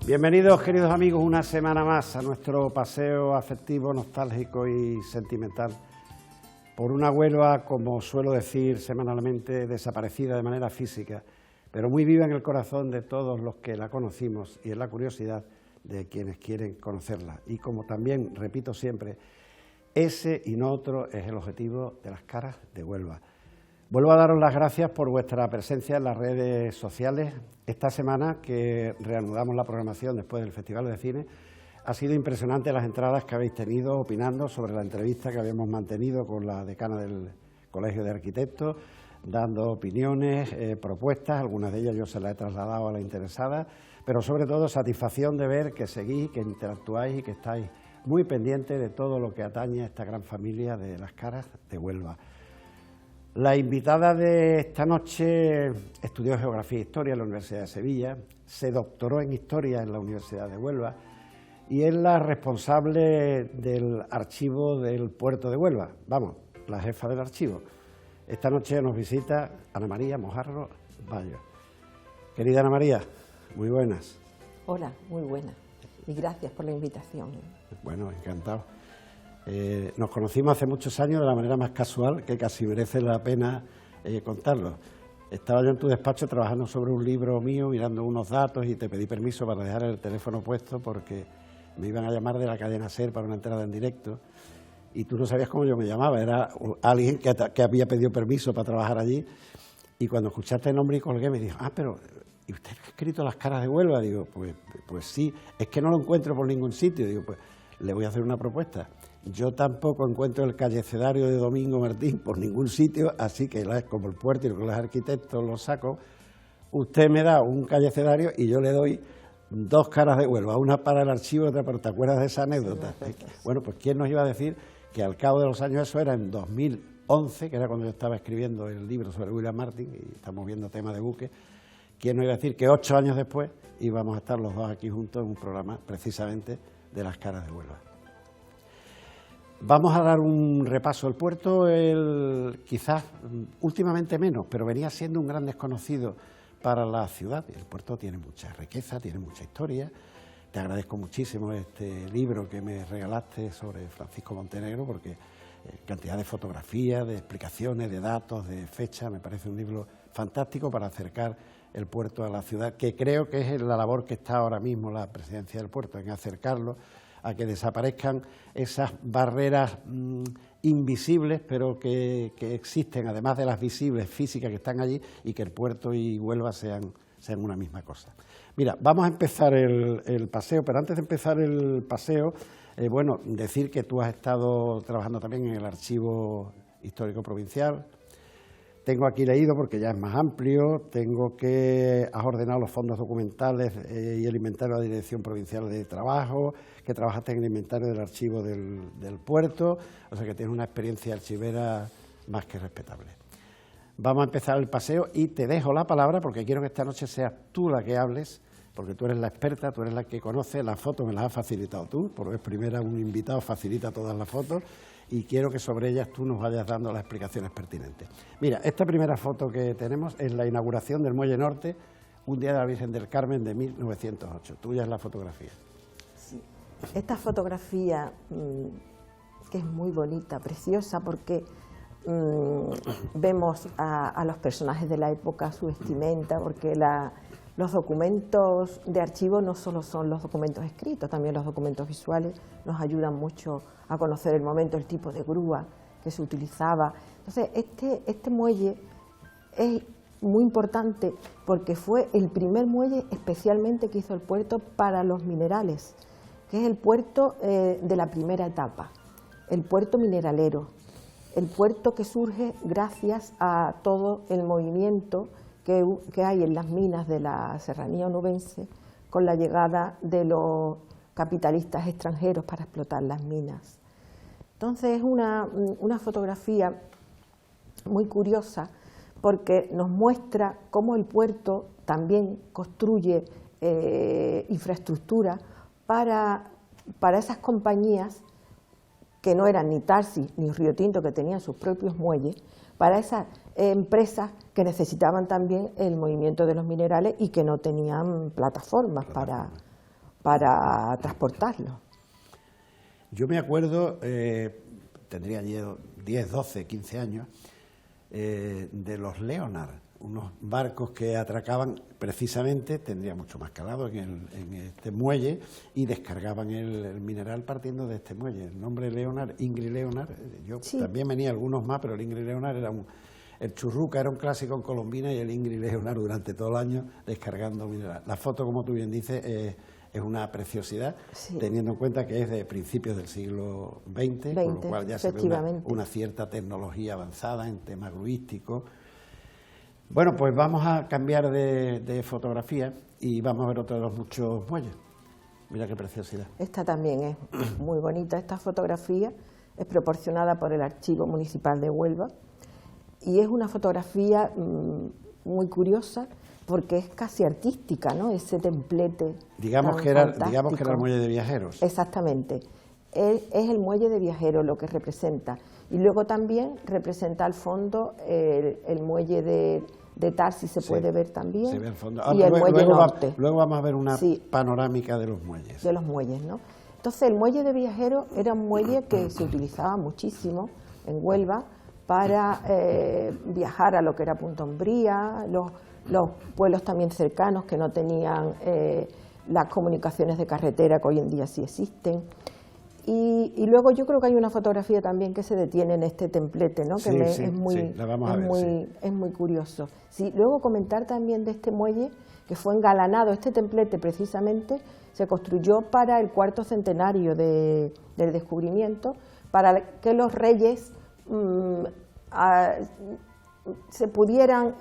Bienvenidos, queridos amigos, una semana más a nuestro paseo afectivo, nostálgico y sentimental por una Huelva, como suelo decir semanalmente, desaparecida de manera física, pero muy viva en el corazón de todos los que la conocimos y en la curiosidad de quienes quieren conocerla. Y como también repito siempre, ese y no otro es el objetivo de las caras de Huelva. Vuelvo a daros las gracias por vuestra presencia en las redes sociales. Esta semana que reanudamos la programación después del Festival de Cine, ha sido impresionante las entradas que habéis tenido opinando sobre la entrevista que habíamos mantenido con la decana del Colegio de Arquitectos, dando opiniones, propuestas, algunas de ellas yo se las he trasladado a la interesada, pero sobre todo satisfacción de ver que seguís, que interactuáis y que estáis muy pendientes de todo lo que atañe a esta gran familia de las caras de Huelva. La invitada de esta noche estudió Geografía e Historia en la Universidad de Sevilla, se doctoró en Historia en la Universidad de Huelva y es la responsable del archivo del puerto de Huelva, vamos, la jefa del archivo. Esta noche nos visita Ana María Mojarro Bayo. Querida Ana María, muy buenas. Hola, muy buenas y gracias por la invitación. Bueno, encantado. Nos conocimos hace muchos años de la manera más casual, que casi merece la pena contarlo. Estaba yo en tu despacho trabajando sobre un libro mío, mirando unos datos, y te pedí permiso para dejar el teléfono puesto porque me iban a llamar de la cadena SER para una entrada en directo, y tú no sabías cómo yo me llamaba, era alguien que había pedido permiso para trabajar allí, y cuando escuchaste el nombre y colgué me dijo, pero ¿y usted ha escrito Las caras de Huelva? Digo, pues sí, es que no lo encuentro por ningún sitio. Digo, pues le voy a hacer una propuesta. Yo tampoco encuentro el callecedario de Domingo Martín por ningún sitio, así que como el puerto y los arquitectos lo saco, usted me da un callecedario y yo le doy dos caras de Huelva, una para el archivo y otra para... ¿Te acuerdas de esa anécdota? Bueno, pues ¿quién nos iba a decir que al cabo de los años, eso era en 2011, que era cuando yo estaba escribiendo el libro sobre William Martin, y estamos viendo tema de buques, quién nos iba a decir que 8 años después íbamos a estar los dos aquí juntos en un programa precisamente de Las caras de Huelva? Vamos a dar un repaso al puerto, quizás últimamente menos, pero venía siendo un gran desconocido para la ciudad. El puerto tiene mucha riqueza, tiene mucha historia. Te agradezco muchísimo este libro que me regalaste sobre Francisco Montenegro, porque cantidad de fotografías, de explicaciones, de datos, de fechas, me parece un libro fantástico para acercar el puerto a la ciudad, que creo que es la labor que está ahora mismo la presidencia del puerto, en acercarlo a que desaparezcan esas barreras invisibles, pero que existen, además de las visibles físicas que están allí, y que el puerto y Huelva sean una misma cosa. Mira, vamos a empezar el paseo, pero antes de empezar el paseo, bueno, decir que tú has estado trabajando también en el Archivo Histórico Provincial. Tengo aquí leído, porque ya es más amplio, tengo que has ordenado los fondos documentales y el inventario de la Dirección Provincial de Trabajo, que trabajaste en el inventario del archivo del puerto, o sea que tienes una experiencia archivera más que respetable. Vamos a empezar el paseo y te dejo la palabra porque quiero que esta noche seas tú la que hables, porque tú eres la experta, tú eres la que conoce, las fotos me las has facilitado tú, por vez primera un invitado facilita todas las fotos, y quiero que sobre ellas tú nos vayas dando las explicaciones pertinentes. Mira, esta primera foto que tenemos es la inauguración del Muelle Norte, un día de la Virgen del Carmen de 1908. Tuya es la fotografía. Sí. Esta fotografía, que es muy bonita, preciosa, porque vemos a los personajes de la época, su vestimenta, porque los documentos de archivo no solo son los documentos escritos, también los documentos visuales nos ayudan mucho a conocer el momento, el tipo de grúa que se utilizaba. Entonces, este muelle es muy importante porque fue el primer muelle especialmente que hizo el puerto para los minerales, que es el puerto de la primera etapa, el puerto mineralero, el puerto que surge gracias a todo el movimiento que hay en las minas de la serranía onubense con la llegada de los capitalistas extranjeros para explotar las minas. Entonces es una fotografía muy curiosa porque nos muestra cómo el puerto también construye infraestructura para esas compañías que no eran ni Tarsis ni Río Tinto, que tenían sus propios muelles, para esas empresas que necesitaban también el movimiento de los minerales y que no tenían plataformas para transportarlo. Yo me acuerdo, tendría 10, 12, 15 años, de los Leonard, unos barcos que atracaban precisamente, tendría mucho más calado en este muelle, y descargaban el mineral partiendo de este muelle. El nombre Leonard, Ingrid Leonard, yo también venía algunos más, pero el Ingrid Leonard era el Churruca era un clásico en Colombina, y el Ingrid Leonard durante todo el año descargando mineral. La foto, como tú bien dices, es una preciosidad, teniendo en cuenta que es de principios del siglo XX, con lo cual ya se ve una cierta tecnología avanzada en temas gruísticos. Bueno, pues vamos a cambiar de fotografía y vamos a ver otro de los muchos muelles. Mira qué preciosidad. Esta también es muy bonita. Esta fotografía es proporcionada por el Archivo Municipal de Huelva y es una fotografía muy curiosa porque es casi artística, ¿no? Ese templete. Digamos que era el muelle de viajeros. Exactamente. Es el muelle de viajeros lo que representa. Y luego también representa al fondo el muelle de Tarsis, se puede ver también. Se ve al fondo. Y el muelle norte. Luego vamos a ver una panorámica de los muelles. De los muelles, ¿no? Entonces, el muelle de viajeros era un muelle que se utilizaba muchísimo en Huelva para viajar a lo que era Punta Umbría, los pueblos también cercanos que no tenían las comunicaciones de carretera que hoy en día sí existen. Y luego yo creo que hay una fotografía también que se detiene en este templete, ¿no? Que es muy curioso. Sí, luego comentar también de este muelle que fue engalanado, este templete precisamente se construyó para el 4º centenario del descubrimiento, para que los reyes se pudieran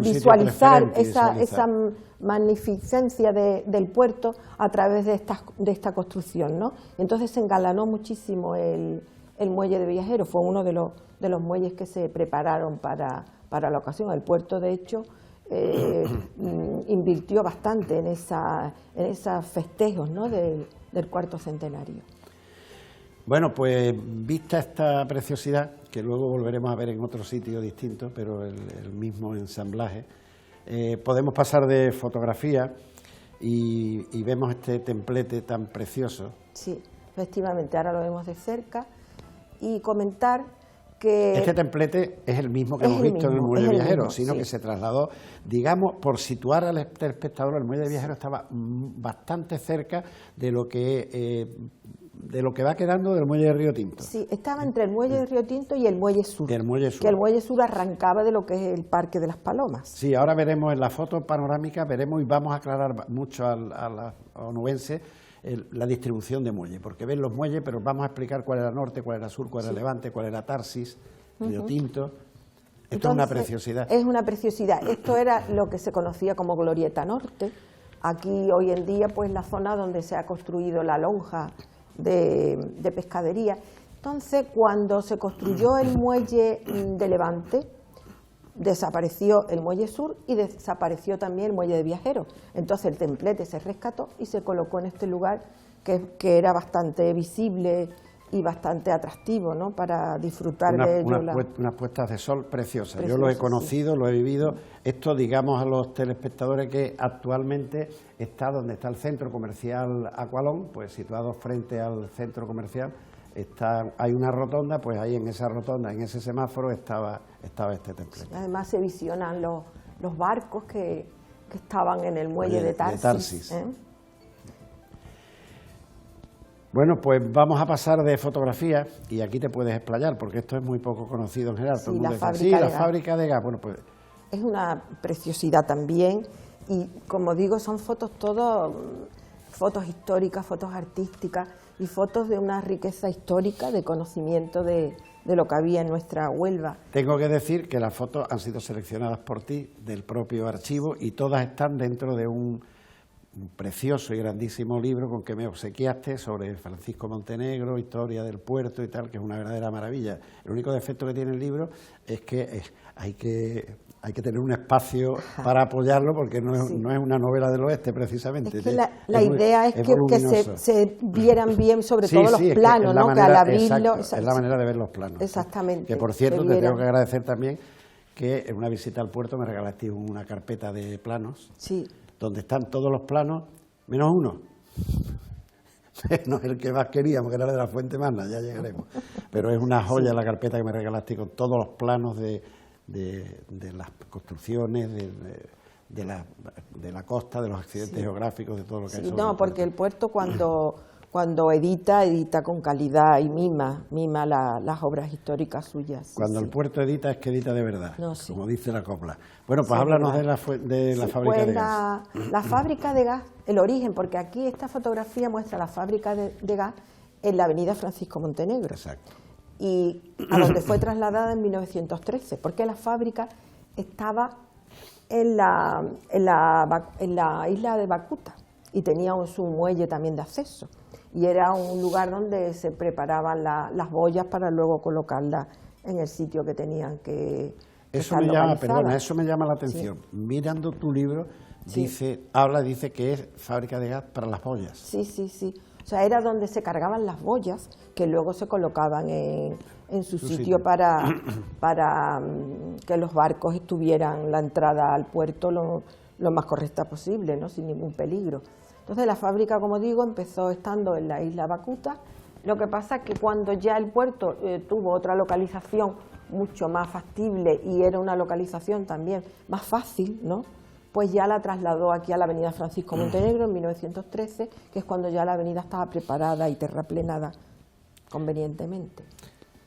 visualizar esa magnificencia del puerto a través de esta construcción, ¿no? Entonces se engalanó muchísimo el muelle de viajeros, fue uno de los muelles que se prepararon para la ocasión. El puerto, de hecho, invirtió bastante en esos festejos, ¿no? del 4º centenario. Bueno, pues vista esta preciosidad, que luego volveremos a ver en otro sitio distinto, pero el mismo ensamblaje, podemos pasar de fotografía y vemos este templete tan precioso. Sí, efectivamente, ahora lo vemos de cerca y comentar que... Este templete es el mismo que hemos visto en el muelle de viajeros, sino que se trasladó, digamos, por situar al espectador, el muelle de viajeros estaba bastante cerca de lo que va quedando del muelle de Río Tinto. Sí, estaba entre el muelle de Río Tinto y el muelle sur. Que el muelle sur arrancaba de lo que es el Parque de las Palomas. Sí, ahora veremos en la foto panorámica, veremos y vamos a aclarar mucho a la onubense la distribución de muelles, porque ven los muelles, pero vamos a explicar cuál era norte, cuál era sur, cuál era levante, cuál era Tarsis, Río Tinto. Esto es una preciosidad. Es una preciosidad. Esto era lo que se conocía como Glorieta Norte. Aquí hoy en día, pues la zona donde se ha construido la lonja de pescadería. Entonces, cuando se construyó el muelle de Levante, desapareció el muelle sur y desapareció también el muelle de viajeros. Entonces el templete se rescató y se colocó en este lugar que era bastante visible y bastante atractivo, ¿no? Para disfrutar de ello. Unas puestas de sol preciosas. Yo lo he conocido, lo he vivido. Esto, digamos a los telespectadores, que actualmente está donde está el centro comercial Aqualón, pues situado frente al centro comercial. Hay una rotonda, pues ahí en esa rotonda, en ese semáforo, estaba este templete. Además se visionan los barcos que estaban en el muelle de Tarsis. Bueno, pues vamos a pasar de fotografía y aquí te puedes explayar, porque esto es muy poco conocido en general. Sí, la fábrica de gas. Bueno, pues es una preciosidad también y, como digo, son fotos fotos históricas, fotos artísticas y fotos de una riqueza histórica, de conocimiento de lo que había en nuestra Huelva. Tengo que decir que las fotos han sido seleccionadas por ti, del propio archivo, y todas están dentro de un precioso y grandísimo libro con que me obsequiaste sobre Francisco Montenegro, historia del puerto y tal, que es una verdadera maravilla. El único defecto que tiene el libro es que hay que tener un espacio para apoyarlo, porque no es una novela del oeste precisamente. Es que la idea es que se vieran bien, sobre todo los planos, ¿no? Que al abrirlo... Exacto, es la manera de ver los planos. Exactamente. Que, por cierto, te tengo que agradecer también que en una visita al puerto me regalaste una carpeta de planos, sí, donde están todos los planos Menos uno. Menos el que más queríamos, que era el de la Fuente Magna, ya llegaremos. Pero es una joya la carpeta que me regalaste con todos los planos de las construcciones, de la costa, de los accidentes geográficos, de todo lo que hay sobre no, el porque puerto. el puerto cuando edita con calidad y mima las obras históricas suyas. Sí, Cuando el puerto edita, es que edita de verdad, no, sí. como dice la copla. Bueno, pues Sí, háblanos verdad. de la fábrica Pues de gas. La fábrica de gas, el origen, porque aquí esta fotografía muestra la fábrica de gas en la avenida Francisco Montenegro. Exacto. Y a donde fue trasladada en 1913, porque la fábrica estaba en la isla de Bakuta y tenía su muelle también de acceso. Y era un lugar donde se preparaban las boyas para luego colocarlas en el sitio que tenían que Eso estar me llama, localizadas. perdona, eso me llama la atención. Mirando tu libro, dice que es fábrica de gas para las boyas. Sí, sí, sí. O sea, era donde se cargaban las boyas que luego se colocaban en su sitio para que los barcos estuvieran la entrada al puerto lo más correcta posible, ¿no? Sin ningún peligro. Entonces la fábrica, como digo, empezó estando en la isla Bakuta. Lo que pasa es que cuando ya el puerto tuvo otra localización mucho más factible y era una localización también más fácil, ¿no? Pues ya la trasladó aquí a la avenida Francisco Montenegro en 1913, que es cuando ya la avenida estaba preparada y terraplenada convenientemente.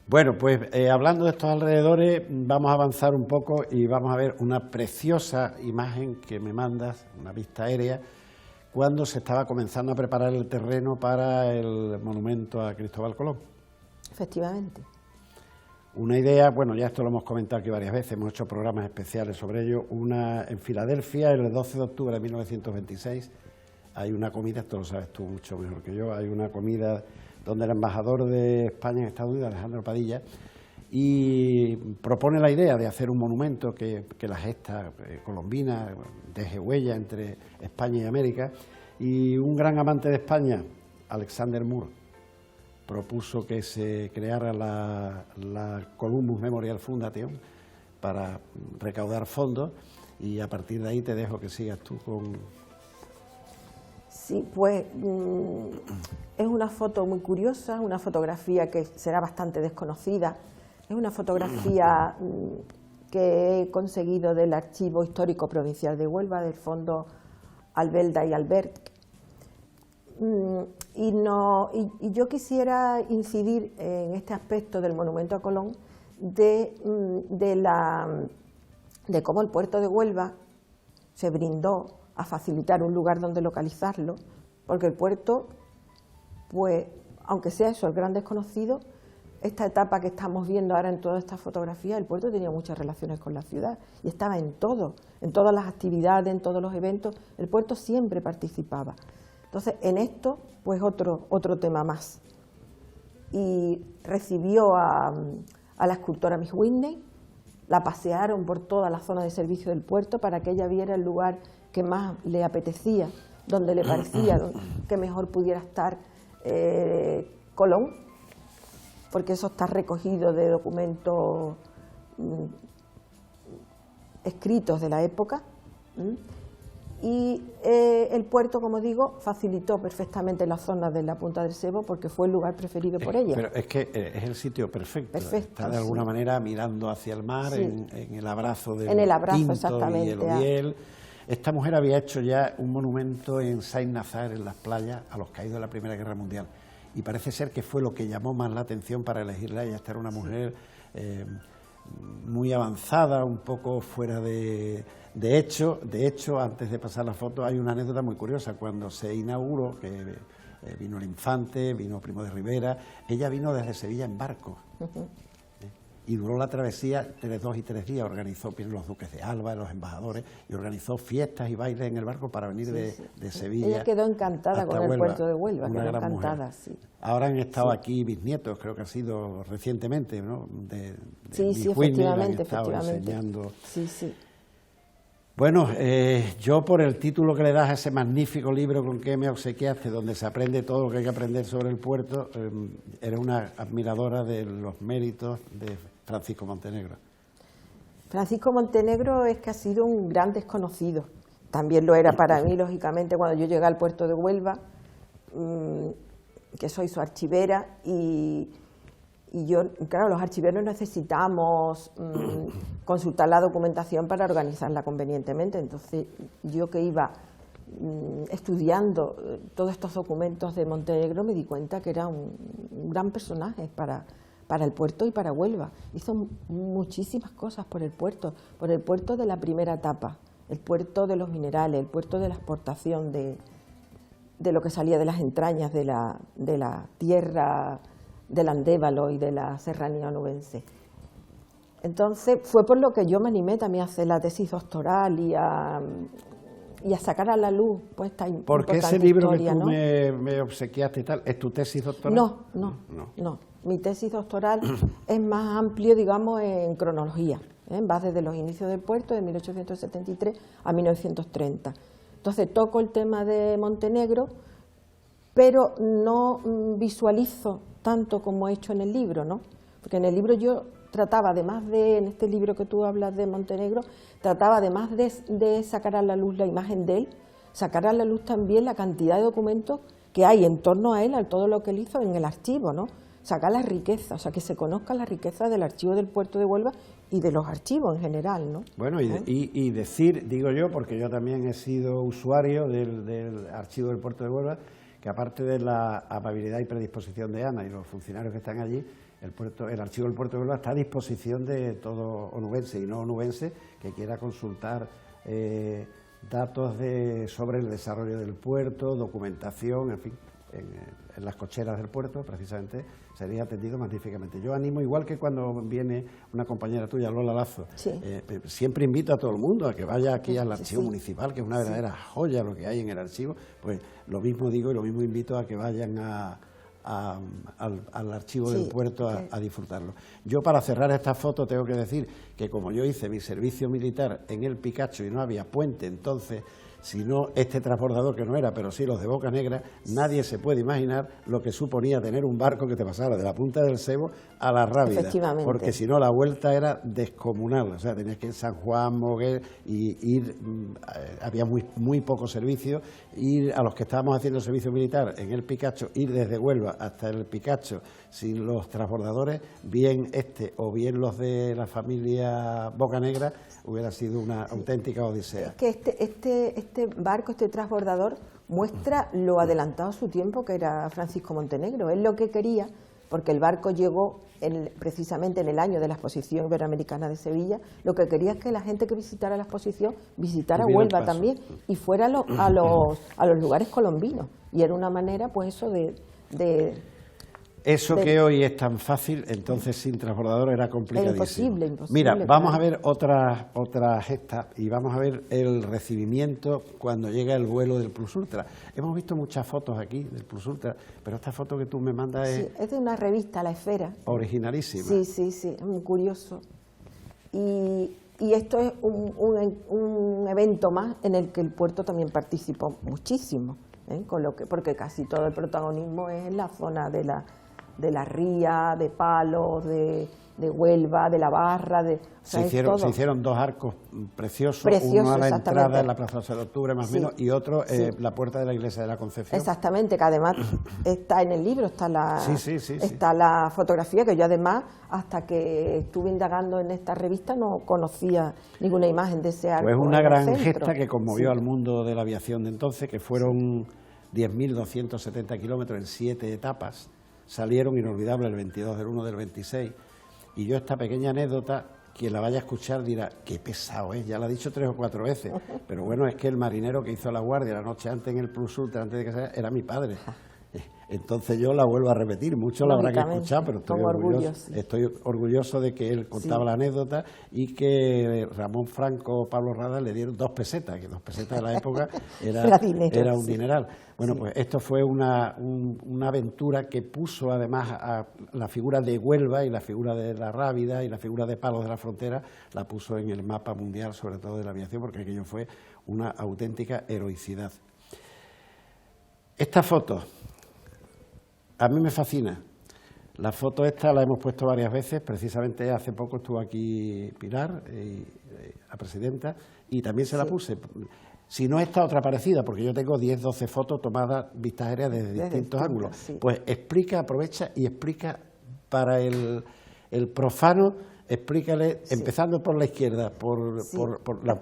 Bueno, pues hablando de estos alrededores, vamos a avanzar un poco y vamos a ver una preciosa imagen que me mandas, una vista aérea, cuando se estaba comenzando a preparar el terreno para el monumento a Cristóbal Colón. Efectivamente. Una idea, bueno, ya esto lo hemos comentado aquí varias veces, hemos hecho programas especiales sobre ello. En Filadelfia, el 12 de octubre de 1926, hay una comida, esto lo sabes tú mucho mejor que yo, hay una comida donde el embajador de España en Estados Unidos, Alejandro Padilla, y propone la idea de hacer un monumento que la gesta colombina deje huella entre España y América, y un gran amante de España, Alexander Moore, propuso que se creara la Columbus Memorial Foundation para recaudar fondos, y a partir de ahí te dejo que sigas tú con... Sí, pues es una foto muy curiosa, una fotografía que será bastante desconocida. Es una fotografía que he conseguido del Archivo Histórico Provincial de Huelva, del Fondo Albelda y Albert. Y yo quisiera incidir en este aspecto del monumento a Colón de cómo el puerto de Huelva se brindó a facilitar un lugar donde localizarlo, porque el puerto, pues, aunque sea eso, el gran desconocido, esta etapa que estamos viendo ahora en toda esta fotografía, el puerto tenía muchas relaciones con la ciudad y estaba en todo, en todas las actividades, en todos los eventos, el puerto siempre participaba. Entonces, en esto, pues otro tema más. Y recibió a la escultora Miss Whitney, la pasearon por toda la zona de servicio del puerto para que ella viera el lugar que más le apetecía, donde le parecía que mejor pudiera estar Colón, porque eso está recogido de documentos escritos de la época. Y el puerto, como digo, facilitó perfectamente las zonas de la Punta del Sebo porque fue el lugar preferido por ella. Pero es que es el sitio perfecto. Perfecto, está de alguna sí. manera mirando hacia el mar, Sí. en el abrazo del En el abrazo, Tinto exactamente, y el Odiel. Esta mujer había hecho ya un monumento en Saint-Nazaire, en las playas, a los caídos de la Primera Guerra Mundial. Y parece ser que fue lo que llamó más la atención para elegirla. Ella esta era una mujer muy avanzada, un poco fuera de hecho, antes de pasar la foto, hay una anécdota muy curiosa. Cuando se inauguró, que vino el infante, vino Primo de Rivera, ella vino desde Sevilla en barco. Y duró la travesía entre 2 y 3 días, organizó los duques de Alba, los embajadores, y organizó fiestas y bailes en el barco para venir de Sevilla. Ella quedó encantada con el puerto de Huelva, una quedó gran encantada, mujer. sí. Ahora han estado aquí bisnietos, creo que ha sido recientemente, ¿no? Sí, Miss sí, Whitney, han efectivamente, estado efectivamente. enseñando. Sí, sí. Bueno, yo por el título que le das a ese magnífico libro con que me obsequiaste, donde se aprende todo lo que hay que aprender sobre el puerto, era una admiradora de los méritos de Francisco Montenegro. Francisco Montenegro es que ha sido un gran desconocido, también lo era para mí, lógicamente, cuando yo llegué al puerto de Huelva, que soy su archivera, y yo, claro, los archiveros necesitamos consultar la documentación para organizarla convenientemente. Entonces, yo que iba estudiando todos estos documentos de Montenegro, me di cuenta que era un gran personaje para el puerto y para Huelva. Hizo muchísimas cosas por el puerto de la primera etapa, el puerto de los minerales, el puerto de la exportación de lo que salía de las entrañas de la tierra del Andévalo y de la serranía onubense. Entonces fue por lo que yo me animé también a hacer la tesis doctoral y a sacar a la luz pues esta importante historia. Porque ese libro que tú me obsequiaste y tal, ¿es tu tesis doctoral? No. Mi tesis doctoral es más amplio, digamos, en cronología, va desde los inicios del puerto, de 1873 a 1930. Entonces toco el tema de Montenegro, pero no visualizo tanto como he hecho en el libro, ¿no? Porque en el libro yo trataba, además de, en este libro que tú hablas de Montenegro, trataba además de sacar a la luz la imagen de él, sacar a la luz también la cantidad de documentos que hay en torno a él, a todo lo que él hizo en el archivo, ¿no? Sacar la riqueza, o sea, que se conozca la riqueza del archivo del puerto de Huelva y de los archivos en general, ¿no? Bueno, y decir, digo yo, porque yo también he sido usuario del archivo del puerto de Huelva, que aparte de la amabilidad y predisposición de Ana y los funcionarios que están allí, el archivo del puerto de Huelva está a disposición de todo onubense y no onubense que quiera consultar datos sobre el desarrollo del puerto, documentación, en fin, en las cocheras del puerto, precisamente, sería atendido magníficamente. Yo animo, igual que cuando viene una compañera tuya, Lola Lazo, sí. Siempre invito a todo el mundo a que vaya aquí al archivo municipal, que es una verdadera joya lo que hay en el archivo, pues lo mismo digo y lo mismo invito a que vayan al archivo del puerto a disfrutarlo. Yo, para cerrar esta foto, tengo que decir que como yo hice mi servicio militar en el Picacho y no había puente entonces, sino este transbordador que no era, pero sí los de Boca Negra, nadie se puede imaginar lo que suponía tener un barco que te pasara de la Punta del Sebo a la Rábida, porque si no la vuelta era descomunal, o sea, tenías que ir a San Juan, Moguer, y ir, había muy poco servicio, ir a los que estábamos haciendo servicio militar en el Picacho, ir desde Huelva hasta el Picacho sin los transbordadores, bien o bien los de la familia Boca Negra, hubiera sido una auténtica odisea. Es que este barco, este transbordador, muestra lo adelantado a su tiempo que era Francisco Montenegro. Él lo que quería, porque el barco llegó precisamente en el año de la Exposición Iberoamericana de Sevilla, lo que quería es que la gente que visitara la exposición visitara Huelva también y fuera a los lugares colombinos. Y era una manera, pues eso Eso que hoy es tan fácil, entonces sin transbordador era complicadísimo. Imposible. Mira, vamos a ver otra gesta y vamos a ver el recibimiento cuando llega el vuelo del Plus Ultra. Hemos visto muchas fotos aquí del Plus Ultra, pero esta foto que tú me mandas es de una revista, La Esfera. Originalísima. Sí, es muy curioso. Y esto es un evento más en el que el puerto también participó muchísimo, porque casi todo el protagonismo es en la zona de la ría, de Palos, de Huelva, de la Barra. Se hicieron dos arcos preciosos, uno a la entrada en la Plaza 12 de Octubre, más o menos, y otro la puerta de la Iglesia de la Concepción. Exactamente, que además está en el libro, está la fotografía, que yo además, hasta que estuve indagando en esta revista, no conocía ninguna imagen de ese arco. Pues una gran gesta que conmovió al mundo de la aviación de entonces, que fueron 10.270 kilómetros en 7 etapas. Salieron inolvidables el 22 del 1 del 26, y yo esta pequeña anécdota, quien la vaya a escuchar dirá, qué pesado es, ya la he dicho 3 o 4 veces, pero bueno, es que el marinero que hizo la guardia la noche antes en el Plus Ultra, antes de que sea, era mi padre. Entonces yo la vuelvo a repetir, muchos la habrán que escuchar, pero estoy orgulloso de que él contaba la anécdota y que Ramón Franco o Pablo Rada le dieron 2 pesetas, que 2 pesetas de la época era un dineral. Bueno, pues esto fue una aventura que puso además a la figura de Huelva y la figura de la Rábida y la figura de Palos de la Frontera, la puso en el mapa mundial, sobre todo de la aviación, porque aquello fue una auténtica heroicidad. Esta foto a mí me fascina. La foto esta la hemos puesto varias veces, precisamente hace poco estuvo aquí Pilar, la presidenta, y también se la puse. si no esta otra parecida, porque yo tengo 10, 12 fotos tomadas vistas aéreas desde distintos ángulos, sí. pues explica, aprovecha y explica para el profano, explícale, sí, empezando por la izquierda, sí,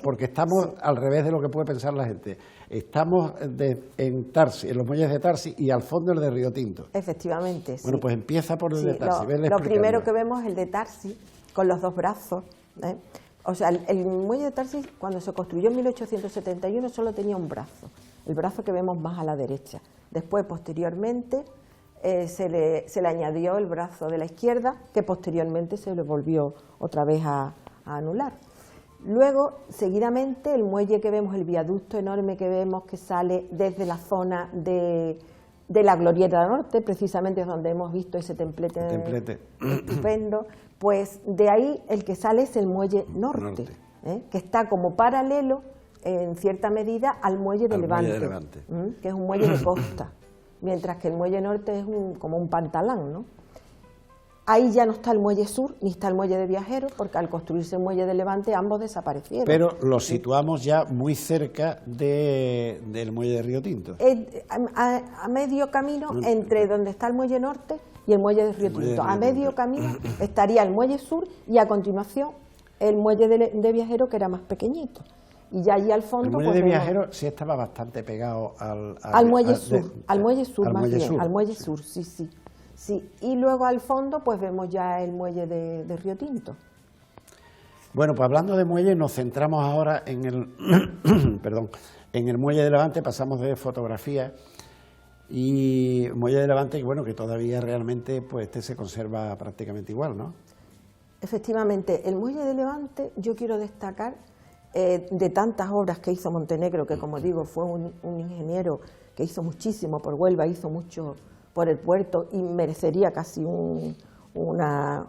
porque estamos, sí, al revés de lo que puede pensar la gente. Estamos en Tarsi, en los muelles de Tarsi, y al fondo el de Río Tinto. Efectivamente, bueno, sí. pues empieza por el sí, de Tarsi. Lo primero que vemos es el de Tarsi, con los dos brazos, ¿eh? O sea, el muelle de Tarsi, cuando se construyó en 1871, solo tenía un brazo, el brazo que vemos más a la derecha. Después, posteriormente, se le añadió el brazo de la izquierda, que posteriormente se le volvió otra vez a anular. Luego, seguidamente, el muelle que vemos, el viaducto enorme que vemos que sale desde la zona de la Glorieta Norte, precisamente es donde hemos visto ese templete estupendo, pues de ahí el que sale es el muelle norte. Que está como paralelo, en cierta medida, al muelle de Levante, que es un muelle de costa, mientras que el muelle norte es como un pantalán, ¿no? Ahí ya no está el muelle sur, ni está el muelle de viajeros, porque al construirse el muelle de Levante ambos desaparecieron. Pero lo situamos ya muy cerca del muelle de Río Tinto. A medio camino entre donde está el muelle norte y el muelle de Río Tinto. A medio camino estaría el muelle sur y a continuación el muelle de viajeros, que era más pequeñito. Y ya allí al fondo... El muelle de viajeros sí estaba bastante pegado al muelle sur, al muelle sur más bien, al muelle sur, sí, sí. Sí, y luego al fondo pues vemos ya el muelle de Río Tinto. Bueno, pues hablando de muelle, nos centramos ahora en el perdón, en el muelle de Levante, pasamos de fotografía, y muelle de Levante, bueno, que todavía realmente pues se conserva prácticamente igual, ¿no? Efectivamente, el muelle de Levante yo quiero destacar de tantas obras que hizo Montenegro, que como digo fue un ingeniero que hizo muchísimo por Huelva, hizo mucho por el puerto y merecería casi una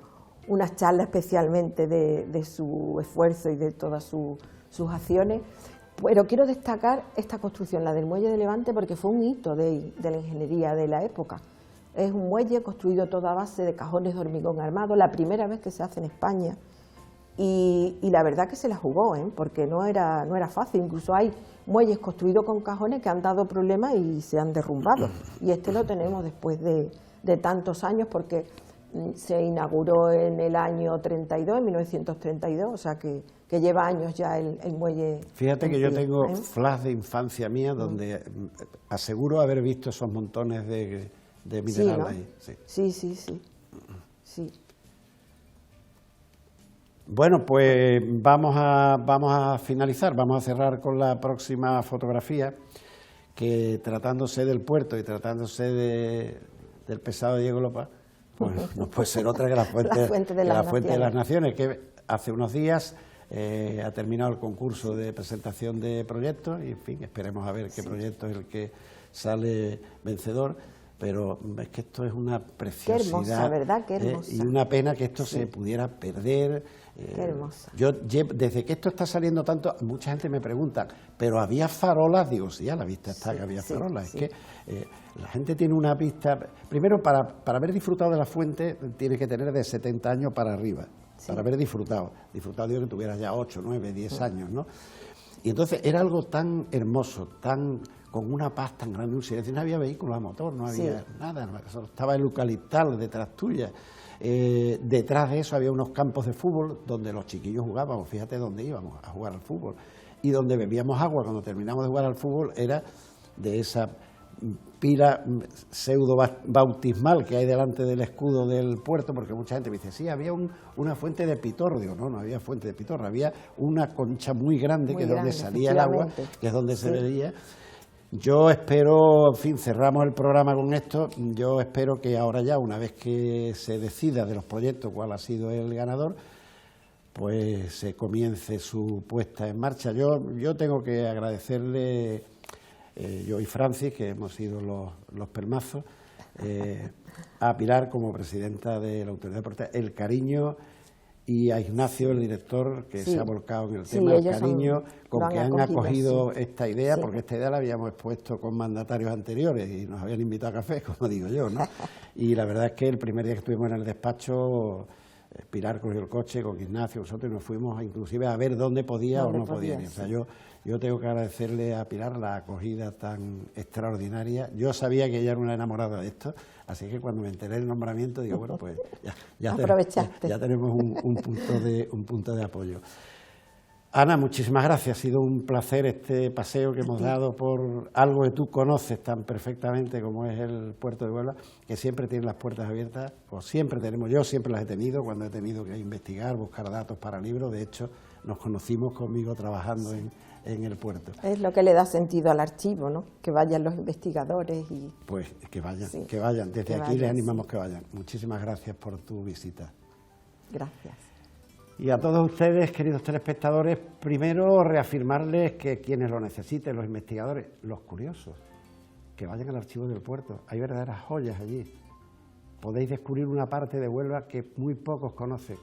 charla especialmente de su esfuerzo y de todas sus acciones. Pero quiero destacar esta construcción, la del muelle de Levante, porque fue un hito de la ingeniería de la época. Es un muelle construido todo a base de cajones de hormigón armado, la primera vez que se hace en España, y la verdad que se la jugó, porque no era fácil. Incluso hay muelles construidos con cajones que han dado problemas y se han derrumbado, y este lo tenemos después de tantos años, porque se inauguró en el año 32, en 1932, o sea que lleva años ya el muelle. Fíjate que yo tengo flash de infancia mía donde aseguro haber visto esos montones de mineral, sí, ¿no? Ahí. Sí. Bueno, pues vamos a finalizar, vamos a cerrar con la próxima fotografía, que tratándose del puerto y tratándose del pesado de Diego Lopa, pues no puede ser otra que la fuente de las naciones, que hace unos días ha terminado el concurso de presentación de proyectos y, en fin, esperemos a ver qué proyecto es el que sale vencedor. Pero es que esto es una preciosidad. Qué hermosa, ¿verdad? Qué hermosa. Y una pena que esto se pudiera perder. Qué hermosa. Yo, desde que esto está saliendo tanto, mucha gente me pregunta, ¿pero había farolas? Digo, sí, a la vista está que había farolas. Es que la gente tiene una vista... Primero, para haber disfrutado de la fuente, tiene que tener de 70 años para arriba, para haber disfrutado. Disfrutado, digo, que tuvieras ya 8, 9, 10 años, ¿no? Y entonces era algo tan hermoso, con una paz tan grande, un silencio, no había vehículos a motor, no había nada, solo estaba el eucaliptal detrás tuya. Detrás de eso había unos campos de fútbol donde los chiquillos jugábamos, fíjate dónde íbamos a jugar al fútbol, y donde bebíamos agua cuando terminamos de jugar al fútbol era de esa pila pseudo bautismal que hay delante del escudo del puerto, porque mucha gente me dice, sí, había una fuente de pitorro. Digo, no había fuente de pitorro, había una concha muy grande, que es donde salía el agua, que es donde se veía. Yo espero, en fin, cerramos el programa con esto. Yo espero que ahora ya, una vez que se decida de los proyectos cuál ha sido el ganador, pues se comience su puesta en marcha. Yo tengo que agradecerle, yo y Francis, que hemos sido los pelmazos, a Pilar como presidenta de la Autoridad de Deportes, el cariño, y a Ignacio, el director, que se ha volcado en el tema, el cariño con que han acogido esta idea, porque esta idea la habíamos expuesto con mandatarios anteriores y nos habían invitado a café, como digo yo, ¿no? Y la verdad es que el primer día que estuvimos en el despacho Pilar cogió el coche con Ignacio, nosotros nos fuimos inclusive a ver dónde podía o no podía ir. O sea, yo tengo que agradecerle a Pilar la acogida tan extraordinaria. Yo sabía que ella era una enamorada de esto, así que cuando me enteré del nombramiento digo, bueno, pues ya tenemos un punto de apoyo. Ana, muchísimas gracias, ha sido un placer este paseo que hemos dado por algo que tú conoces tan perfectamente como es el puerto de Huelva, que siempre tiene las puertas abiertas, o siempre tenemos, yo siempre las he tenido cuando he tenido que investigar, buscar datos para libros. De hecho nos conocimos conmigo trabajando en el puerto. Es lo que le da sentido al archivo, ¿no? Que vayan los investigadores y... Pues que vayan, desde aquí les animamos que vayan. Muchísimas gracias por tu visita. Gracias. Y a todos ustedes, queridos telespectadores, primero reafirmarles que quienes lo necesiten, los investigadores, los curiosos, que vayan al archivo del puerto. Hay verdaderas joyas allí. Podéis descubrir una parte de Huelva que muy pocos conocen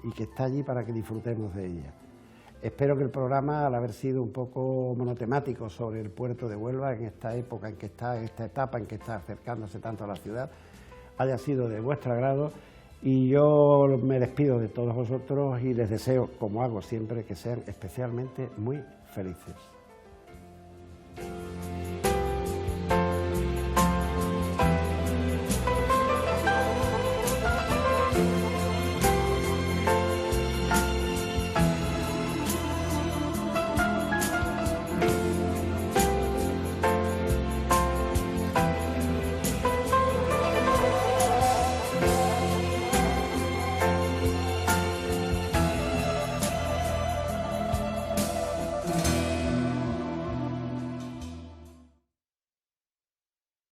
y que está allí para que disfrutemos de ella. Espero que el programa, al haber sido un poco monotemático sobre el puerto de Huelva en esta época, en esta etapa en que está acercándose tanto a la ciudad, haya sido de vuestro agrado. Y yo me despido de todos vosotros y les deseo, como hago siempre, que sean especialmente muy felices.